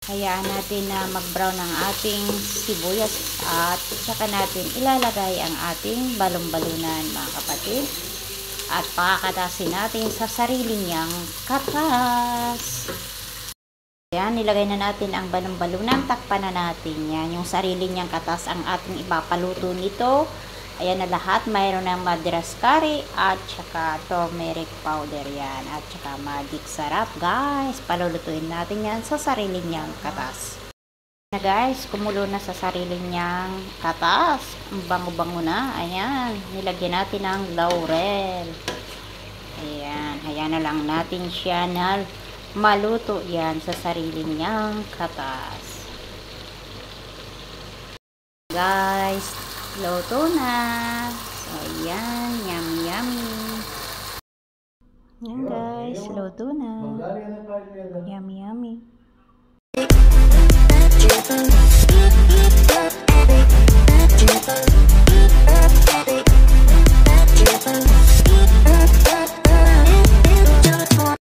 Hayaan natin na mag-brown ang ating sibuyas at saka natin ilalagay ang ating balon-balunan, mga kapatid. At pakakatasin natin sa sarili niyang katas. Ayan, nilagay na natin ang balon-balunan. Takpan na natin yan. Yung sarili niyang katas ang ating ipapaluto nito. Ayan na lahat. Mayroon ng madras curry at saka turmeric powder yan. At saka magic sarap, guys. Palulutuin natin yan sa sarili niyang katas. Na guys, kumulo na sa sarili niyang katas. Ang bango-bango na. Ayan, nilagyan natin ng laurel. Ayan, hayaan na lang natin siya na maluto yan sa sarili niyang katas. Guys, luto na. So, ayan, yummy yummy. Ayan guys, luto na. Yummy yummy.